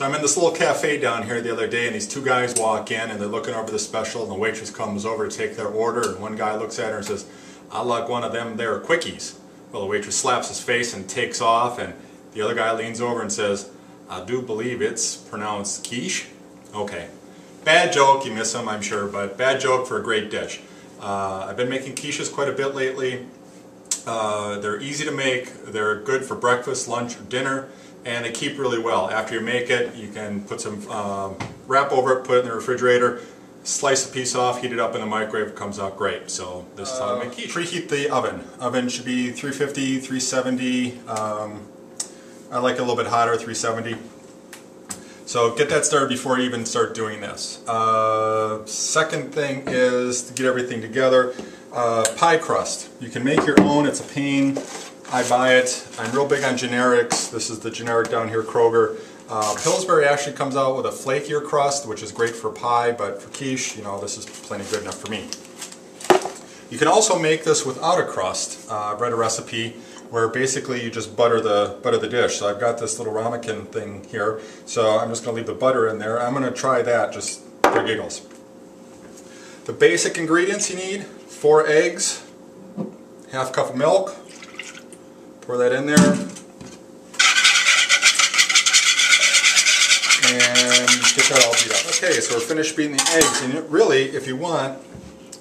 So I'm in this little cafe down here the other day, and these two guys walk in and they're looking over the special, and the waitress comes over to take their order, and one guy looks at her and says, "I like one of them there quickies." Well, the waitress slaps his face and takes off, and the other guy leans over and says, "I do believe it's pronounced quiche." Okay. Bad joke, you miss them, I'm sure, but bad joke for a great dish. I've been making quiches quite a bit lately. They're easy to make, they're good for breakfast, lunch, or dinner, and they keep really well. After you make it, you can put some wrap over it, put it in the refrigerator, slice a piece off, heat it up in the microwave, it comes out great. So this is how I make quiche. Preheat the oven. Oven should be 350, 370. I like it a little bit hotter, 370. So get that started before you even start doing this. Second thing is to get everything together. Pie crust. You can make your own, it's a pain. I buy it. I'm real big on generics. This is the generic down here, Kroger. Pillsbury actually comes out with a flakier crust, which is great for pie, but for quiche, you know, this is plenty good enough for me. You can also make this without a crust. I've read a recipe where basically you just butter the dish. So I've got this little ramekin thing here, so I'm just going to leave the butter in there. I'm going to try that just for giggles. The basic ingredients you need: 4 eggs, half cup of milk. Pour that in there, and get that all beat up. Okay, so we're finished beating the eggs, and really, if you want,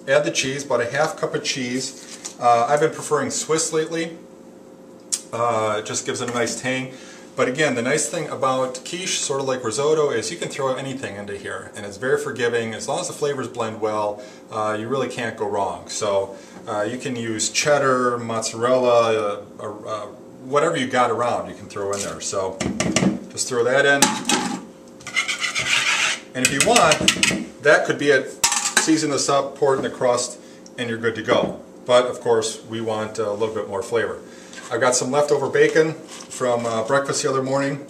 add the cheese, about a half cup of cheese. I've been preferring Swiss lately. It just gives it a nice tang. But again, the nice thing about quiche, sort of like risotto, is you can throw anything into here, and it's very forgiving. As long as the flavors blend well, you really can't go wrong. So you can use cheddar, mozzarella, whatever you got around you can throw in there. So just throw that in. And if you want, that could be it. Season this up, pour it in the crust, and you're good to go. But of course, we want a little bit more flavor. I've got some leftover bacon from breakfast the other morning.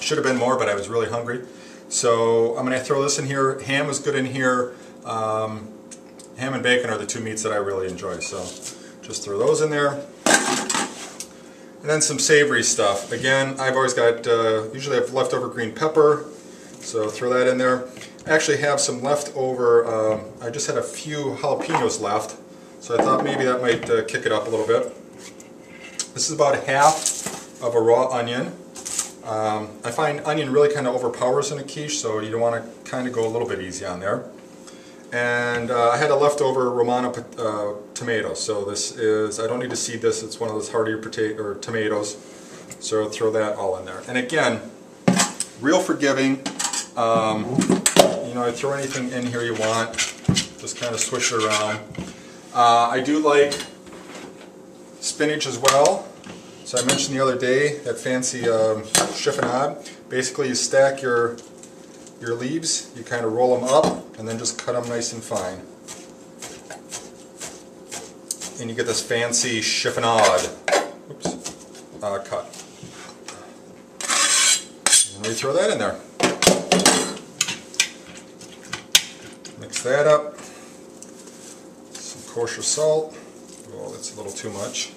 Should have been more, but I was really hungry. So I'm going to throw this in here. Ham is good in here. Ham and bacon are the two meats that I really enjoy. So just throw those in there. And then some savory stuff. Again, I've always got, usually I have leftover green pepper. So throw that in there. I actually have some leftover, I just had a few jalapenos left. So I thought maybe that might kick it up a little bit. This is about half of a raw onion. I find onion really kind of overpowers in a quiche, so you don't want to kind of go a little bit easy on there. And I had a leftover Romano tomato, so this is, I don't need to seed this, it's one of those hardier tomatoes, so throw that all in there. And again, real forgiving. You know, throw anything in here you want, just kind of swish it around. I do like spinach as well. So I mentioned the other day that fancy chiffonade. Basically you stack your leaves, you kind of roll them up and then just cut them nice and fine. And you get this fancy chiffonade cut. And we throw that in there. Mix that up. Some kosher salt. Oh, that's a little too much.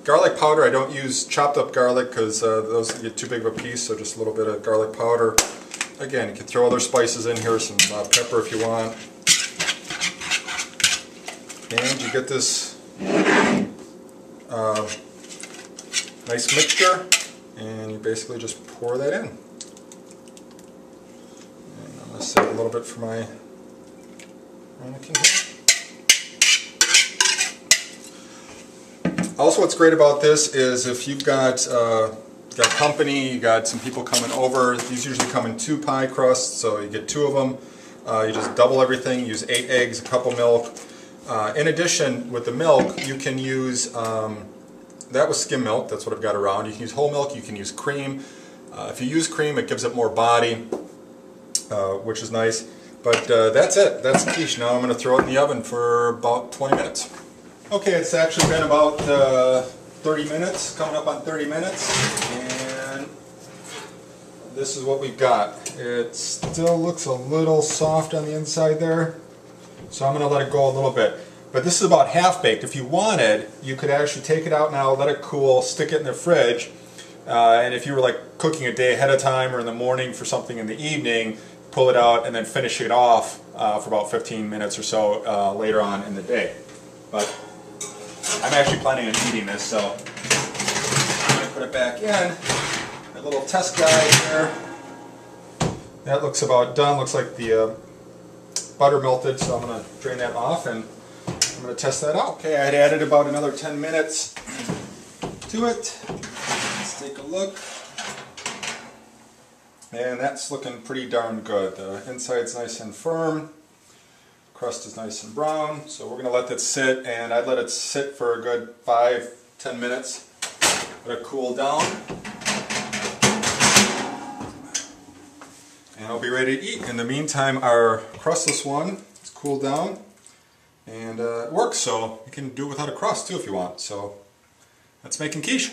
Garlic powder, I don't use chopped up garlic because those get too big of a piece, so just a little bit of garlic powder. Again, you can throw other spices in here, some pepper if you want. And you get this nice mixture, and you basically just pour that in. And I'm going to save a little bit for my ramekin here. Also, what's great about this is if you've got company, you got some people coming over, these usually come in 2 pie crusts, so you get 2 of them. You just double everything, use 8 eggs, a cup of milk. In addition, with the milk, you can use, that was skim milk, that's what I've got around. You can use whole milk, you can use cream. If you use cream, it gives it more body, which is nice. But that's it, that's quiche. Now I'm going to throw it in the oven for about 20 minutes. Okay, it's actually been about 30 minutes, coming up on 30 minutes, and this is what we've got. It still looks a little soft on the inside there, so I'm going to let it go a little bit. But this is about half baked. If you wanted, you could actually take it out now, let it cool, stick it in the fridge, And if you were like cooking a day ahead of time or in the morning for something in the evening, pull it out and then finish it off for about 15 minutes or so later on in the day. But I'm actually planning on eating this, so I'm going to put it back in. A little test guide here. That looks about done. Looks like the butter melted, so I'm going to drain that off and I'm going to test that out. Okay, I had added about another 10 minutes to it. Let's take a look. And that's looking pretty darn good. The inside's nice and firm. Crust is nice and brown. So we're going to let that sit, and I'd let it sit for a good 5-10 minutes. Let it cool down. And I'll be ready to eat. In the meantime, our crustless one is cooled down. And it works, so you can do it without a crust too if you want. So that's making quiche.